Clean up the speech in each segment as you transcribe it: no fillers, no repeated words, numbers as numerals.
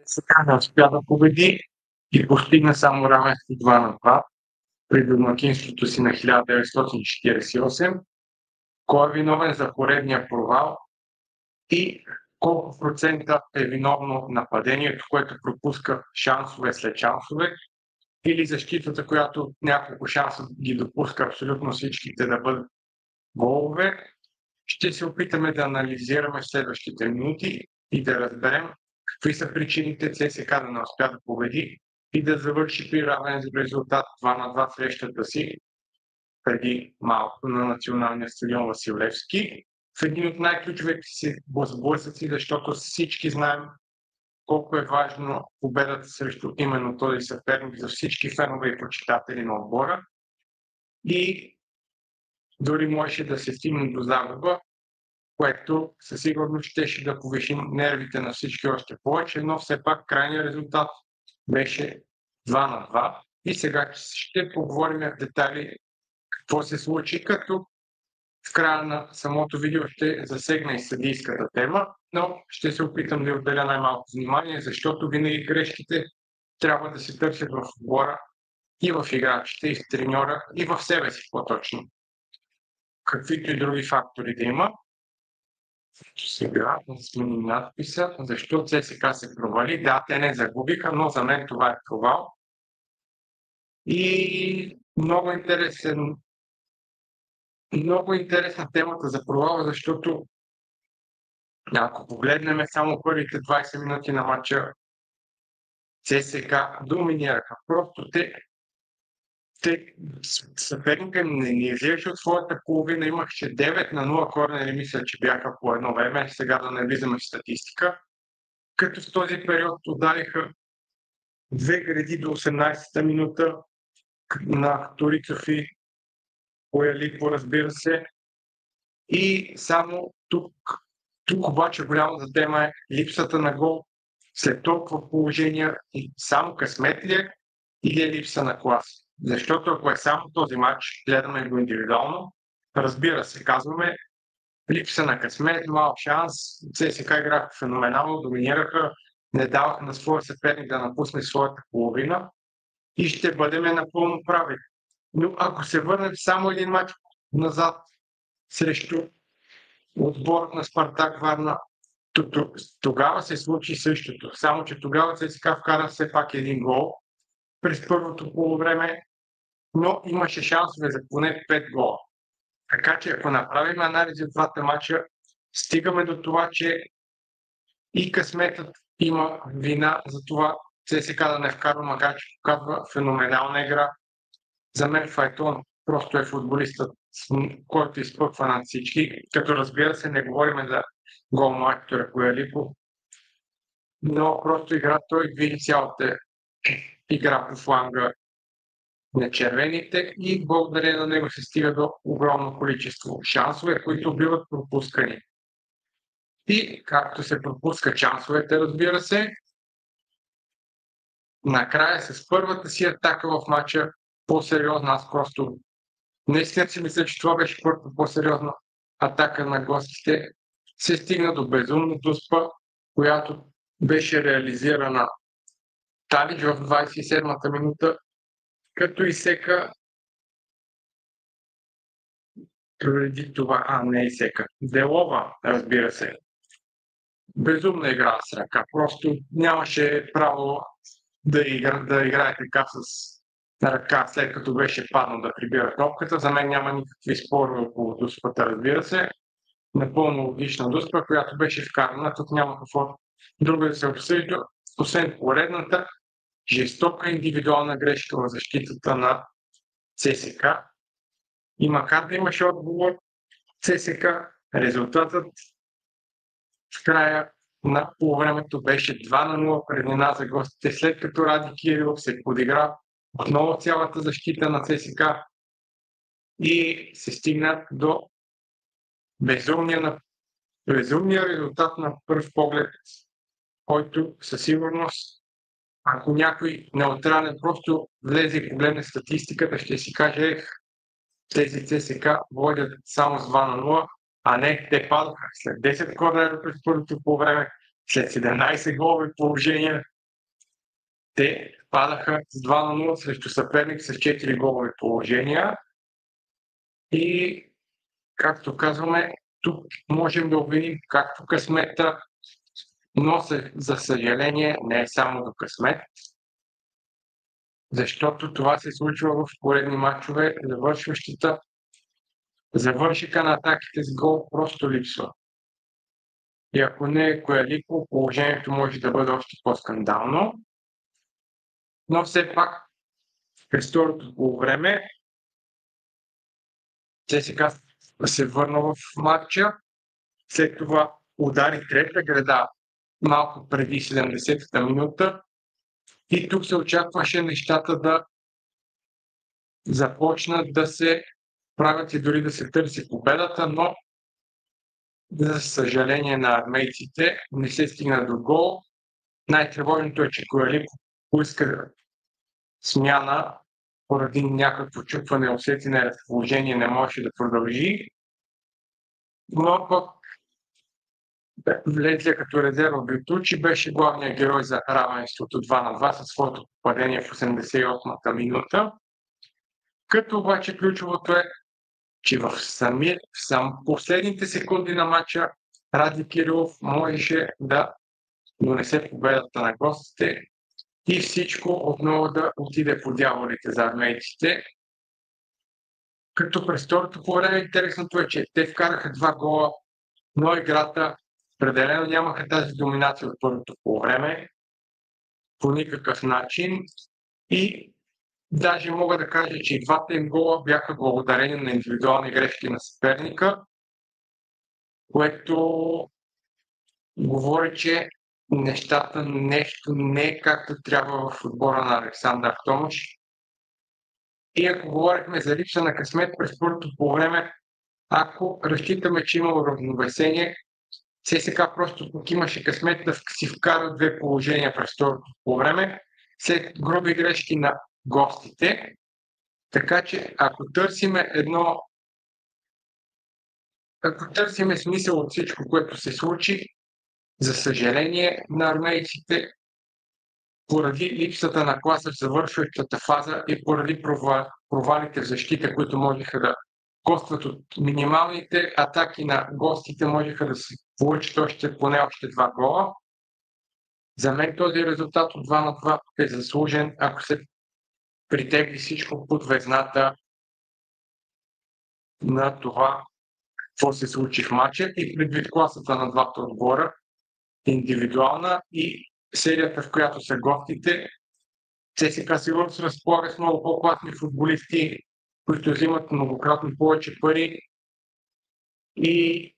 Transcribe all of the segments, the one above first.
Сега не успя да победи и постигна само равенство 2-2 при домакинството си на 1948. Кой е виновен за поредния провал и колко процента е виновно нападението, което пропуска шансове след шансове, или защитата, която няколко шанса ги допуска абсолютно всичките да бъдат голове. Ще се опитаме да анализираме в следващите минути и да разберем какви са причините ЦСКА да не успя да победи и да завърши при равен резултат 2-2 срещата си преди малко на националния стадион Васил Левски. В един от най-ключовите си сблъсъци, защото всички знаем колко е важно победата срещу именно този съперник за всички фенове и почитатели на отбора. И дори можеше да се стигне до загуба, което със сигурност щеше да повиши нервите на всички още повече, но все пак крайният резултат беше 2-2. И сега ще поговорим в детайли какво се случи, като в края на самото видео ще засегна и съдийската тема, но ще се опитам да отделя най-малко внимание, защото винаги грешките трябва да се търсят в отбора и в играчите, и в треньора, и в себе си по-точно. Каквито и други фактори да има. Сега да сменим надписа. Защо ЦСКА се провали? Да, те не загубиха, но за мен това е провал. И много интересна темата за провала, защото ако погледнем само първите 20 минути на матча, ЦСКА доминираха. Просто съперника не излизаше от своята половина, имаше 9-0 корнери, мисля, че бяха по едно време, сега да не влизаме в статистика, като в този период удариха 2 гради до 18-та минута на Торицов и Боялипо, разбира се. И само тук обаче голямата тема е липсата на гол след толкова положения и само късмет ли е или е липса на клас. Защото ако е само този матч, гледаме го индивидуално, разбира се, казваме липса на късмет, малък шанс, ЦСКА играха феноменално, доминираха, не даваха на своя съперник да напусне своята половина и ще бъдем напълно прави. Но ако се върнем само един матч назад срещу отбор на Спартак Варна, тогава се случи същото. Само че тогава ЦСКА вкара все пак един гол през първото полувреме, но имаше шансове за поне 5 гола. Така че ако направим анализ от двата мача, стигаме до това, че и късметът има вина за това ЦСКА да не вкарва, макар че показва феноменална игра. За мен Файтон просто е футболистът, който изпъква над всички, като разбира се не говорим за голмайстора Боялипо, но просто той види цялата игра по фланга на червените и благодарение на него се стига до огромно количество шансове, които биват пропускани. И както се пропуска шансовете, разбира се, накрая с първата си атака в матча по-сериозна, аз просто наистина си мисля, че това беше първата по-сериозна атака на гостите, се стигна до безумна дуспа, която беше реализирана Талич в 27-та минута, като изсека преди това, не изсека. Делова, разбира се. Безумна игра с ръка. Просто нямаше право да играе така с ръка, след като беше паднал да прибира топката. За мен няма никакви спорове около дуспата, разбира се. Напълно логична дуспа, която беше вкарана. Тук няма какво друго да се обсъди, освен поредната жестока индивидуална грешка в защитата на ЦСКА. И макар да имаше отговор ЦСКА, резултатът в края на полувремето беше 2-0 преднина за гостите, след като Ради Кирилов се подигра отново цялата защита на ЦСКА и се стигна до безумния резултат на пръв поглед, който със сигурност, ако някой неутрален просто влезе и погледне статистиката, ще си каже, тези ЦСКА водят само с 2-0, а не те падаха. След 10 корнера през първото по време, след 17 голови положения, те падаха с 2-0 срещу съперник с 4 голови положения. И, както казваме, тук можем да обвиним както късмета, но за съжаление не е само до късмет, защото това се случва в поредни матчове, завършика на атаките с гол просто липсва. И ако не е Коялико, положението може да бъде още по-скандално. Но все пак, през второто полувреме, ЦСКА се върна в матча. След това удари трета града малко преди 70-та минута. И тук се очакваше нещата да започнат да се правят и дори да се търси победата, но за съжаление на армейците не се стигна до гол. Най-тревожното е, че Коялико поиска смяна поради някакво чупване, усети на разположение, не можеше да продължи. Но пък влезе като резерва Бютучи, беше главният герой за равенството 2-2 със своето попадение в 88-та минута. Като обаче ключовото е, че в последните секунди на матча Ради Кирилов можеше да донесе победата на гостите и всичко отново да отиде по дяволите за армейците. Като през второто по време интересното е, че те вкараха 2 гола, но играта определено нямаха тази доминация от първото по време по никакъв начин и даже мога да кажа, че и двата им гола бяха благодарение на индивидуални грешки на съперника, което говори, че нещата нещо не е както трябва в отбора на Александър Томаш. И ако говорихме за липса на късмет през първото по време, ако разчитаме, че има равновесение, ЦСКА просто тук имаше късмет да си вкара 2 положения през второто по време, след груби грешки на гостите. Така че ако търсиме смисъл от всичко, което се случи, за съжаление на армейците, поради липсата на класа в завършващата фаза и поради провалите в защита, които можеха да костват от минималните атаки на гостите, можеха да се получат поне още 2 гола. За мен този резултат от 2-2 е заслужен, ако се притегли всичко под везната на това, какво се случи в матча и предвид класата на двата отбора, индивидуална и серията, в която са гостите. ЦСКА сигурно се разполага с много по-класни футболисти, които взимат многократно повече пари и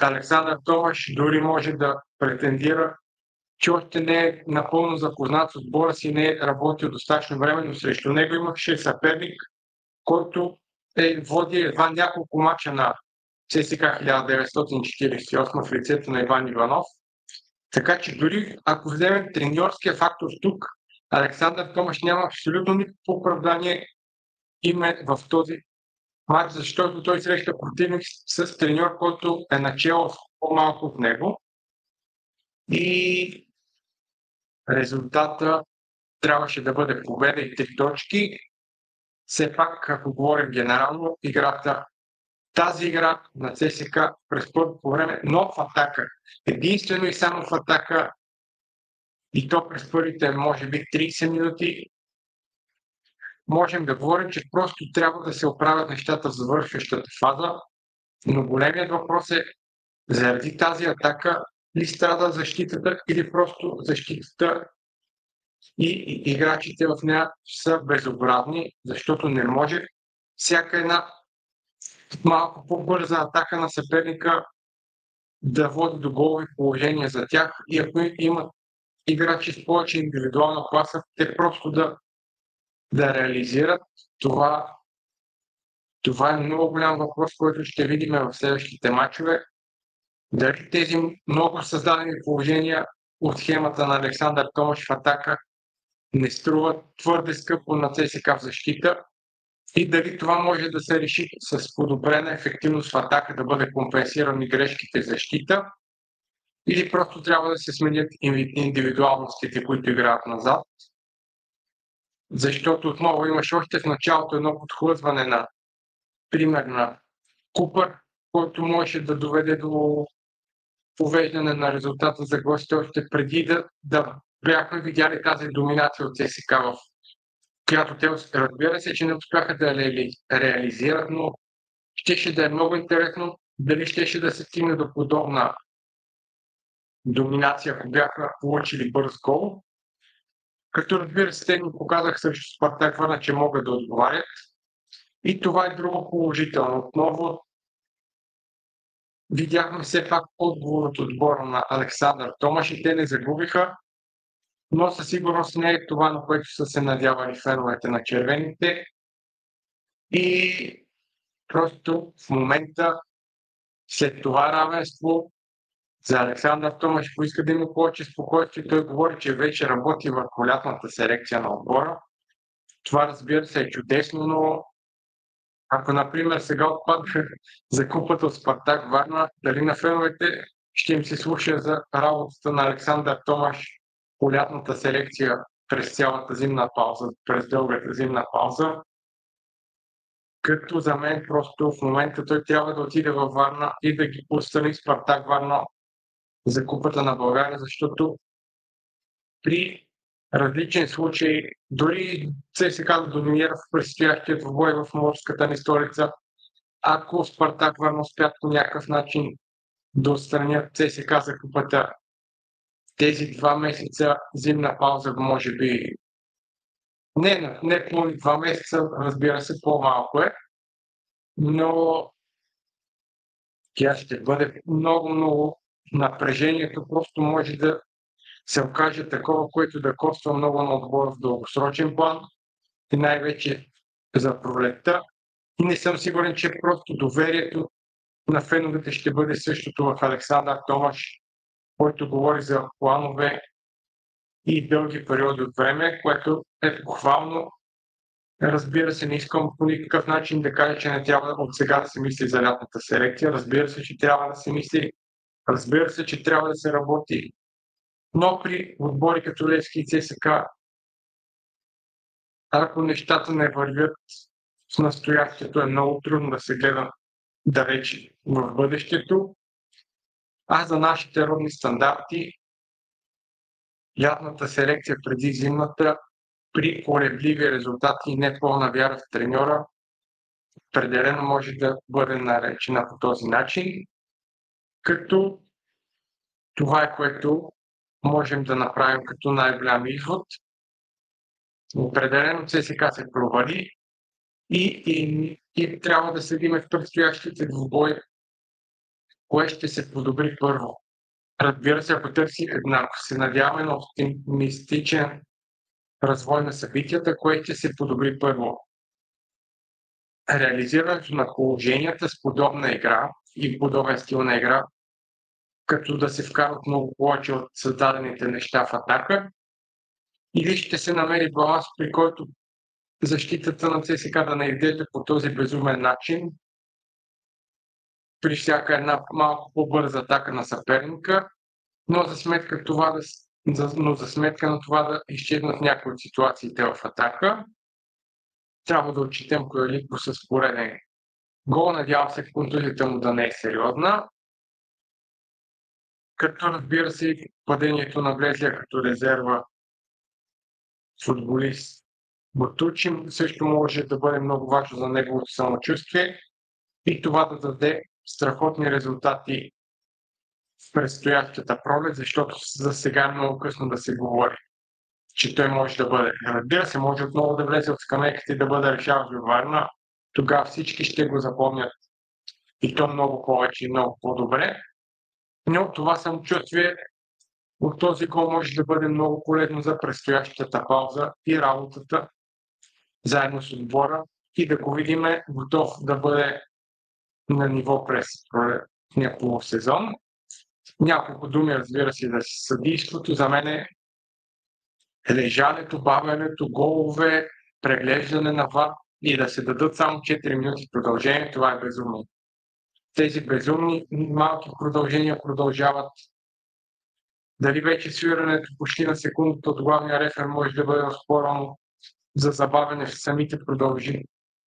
Александър Томаш дори може да претендира, че още не е напълно запознат с отбора си, не е работил достатъчно време, но срещу него имаше съперник, който води едва няколко мача на ЦСКА 1948 в лицето на Иван Иванов. Така че дори ако вземем треньорския фактор тук, Александър Томаш няма абсолютно никакво оправдание в този матч, защото той среща противник с треньор, който е начало по-малко от него. И резултата трябваше да бъде победа и 3 точки. Все пак, ако говорим генерално, тази игра на ЦСКА през първото време, но в атака. Единствено и само в атака, и то през първите, може би, 30 минути, можем да говорим, че просто трябва да се оправят нещата в завършващата фаза, но големият въпрос е, заради тази атака ли страда защитата или просто защитата и играчите в нея са безобразни, защото не може всяка една малко по-бърза атака на съперника да води до голови положения за тях и ако имат играчи с повече индивидуална класа, те просто да реализират това. Това е много голям въпрос, който ще видим в следващите матчове. Дали тези много създадени положения от схемата на Александър Томаш в атака не струват твърде скъпо на ЦСКА в защита и дали това може да се реши с подобрена ефективност в атака, да бъде компенсирани грешките в защита, или просто трябва да се сменят индивидуалностите, които играят назад. Защото отново имаш още в началото едно подхлъзване на пример на Купър, който можеше да доведе до повеждане на резултата за гостите още преди да бяхме видяли тази доминация от ЦСКА, в която те, разбира се, че не успяха да реализират, но щеше да е много интересно дали щеше да се стигне до подобна доминация, ако бяха получили бърз гол. Като, разбира се, те ни показах срещу Спартак Варна, че могат да отговарят. И това е друго положително. Отново видяхме все пак отговор от отбора на Александър Томаш и те не загубиха, но със сигурност не е това, на което са се надявали феновете на червените. И просто в момента, след това равенство, за Александър Томаш поиска да има повече спокойствие. Той говори, че вече работи върху лятната селекция на отбора. Това, разбира се, е чудесно, но ако, например, сега отпадне за купата от Спартак Варна, дали на феновете ще им се слуша за работата на Александър Томаш по лятната селекция през цялата зимна пауза, през дългата зимна пауза. Като за мен просто в момента той трябва да отиде във Варна и да ги отстрани Спартак Варна за Купата на България, защото при различен случай, дори ЦСКА да доминира в предстоящия двубой в морската ни столица, ако Спартак Варна успят по някакъв начин да отстранят ЦСКА за Купата, тези 2 месеца зимна пауза, може би не пълни 2 месеца, разбира се, по-малко е, но тя ще бъде много напрежението, просто може да се окаже такова, което да коства много на отбора в дългосрочен план и най-вече за пролетта. И не съм сигурен, че просто доверието на феновете ще бъде същото в Александър Томаш, който говори за планове и дълги периоди от време, което е похвално. Разбира се, не искам по никакъв начин да кажа, че не трябва от сега да се мисли за лятната селекция. Разбира се, че трябва да се мисли. Разбира се, че трябва да се работи. Но при отбори като Левски и ЦСКА, ако нещата не вървят с настоящето, е много трудно да се гледа далеч в бъдещето. А за нашите родни стандарти, лятната селекция преди зимната, при колебливи резултати и непълна вяра в треньора, определено може да бъде наречена по този начин, като това е, което можем да направим като най-голям извод. Определено ЦСКА се провали и трябва да следим в предстоящите двубои, кое ще се подобри първо. Разбира се, ако се надяваме на оптимистичен развой на събитията, кое ще се подобри първо. Реализирането на положенията с подобна игра и подобен стил на игра, като да се вкарат много повече от създадените неща в атака, или ще се намери баланс, при който защитата на ЦСКА да не изглежда по този безумен начин, при всяка една малко по-бърза атака на съперника, но за сметка на това да изчезнат някои от ситуациите в атака. Трябва да отчетем Коелико с пореден гол. Надявам се контузията му да не е сериозна. Като, разбира се, падението на влезлия като резерва футболист Ботучин също може да бъде много важно за неговото самочувствие и това да даде страхотни резултати в предстоящата пролет, защото за сега е много късно да се говори, че той може да бъде. Разбира се, може отново да влезе от скамейката и да бъде решаващ във Варна. Тогава всички ще го запомнят и то много повече и много по-добре. Но това самочувствие от този гол може да бъде много полезно за предстоящата пауза и работата заедно с отбора и да го видим готов да бъде на ниво през пролетния полусезон. Няколко думи, разбира се, за съдийството. За мен е лежането, бавенето, голове, преглеждане на ВАР и да се дадат само 4 минути продължение, това е безумно. Тези безумни малки продължения продължават Дали вече свирането почти на секундата от главния рефер може да бъде оспорено за забавяне в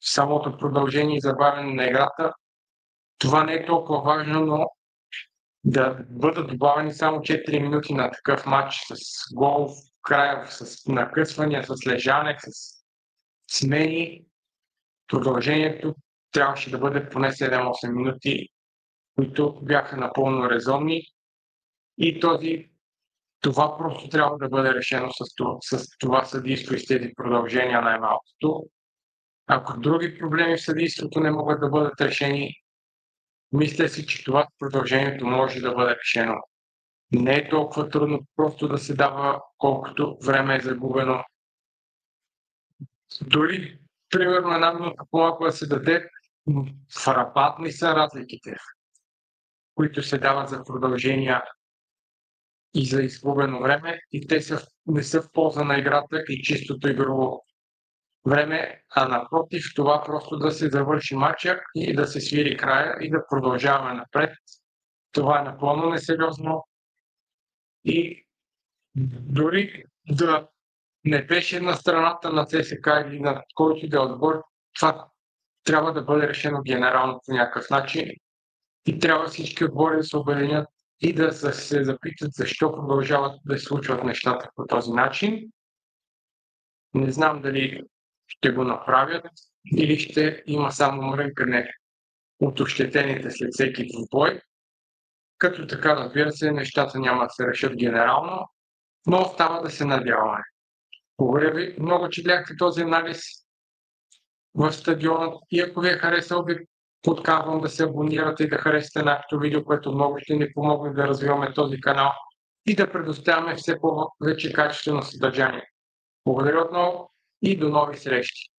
самото продължение и забавяне на играта. Това не е толкова важно, но да бъдат добавени само 4 минути на такъв матч с гол в края, с накъсвания, с лежане, с смени. Продължението трябваше да бъде поне 7-8 минути, които бяха напълно резонни. И това просто трябва да бъде решено с това съдийство и с тези продължения най-малкото. Ако други проблеми в съдийството не могат да бъдат решени, мисля си, че това продължението може да бъде решено. Не е толкова трудно просто да се дава колкото време е загубено. Дори, примерно, една минута по-малко да се даде, фрапантни са разликите, които се дават за продължения и за изгубено време, и те не са в полза на играта и чистото игрово време, а напротив, това просто да се завърши матча и да се свири края и да продължаваме напред. Това е напълно несериозно и дори да не беше на страната на ЦСК или на който да е отбор, това трябва да бъде решено генерално по някакъв начин и трябва всички отбори да се обединят и да се запитат защо продължават да се случват нещата по този начин. Не знам дали ще го направят или ще има само мрънкане от ощетените след всеки двубой. Като така, разбира се, нещата няма да се решат генерално, но остава да се надяваме. Благодаря ви много, че гледахте този анализ в стадиона и ако ви е харесал, ви подканвам да се абонирате и да харесате нашето видео, което много ще ни помогне да развиваме този канал и да предоставяме все повече качествено съдържание. Благодаря отново и до нови срещи!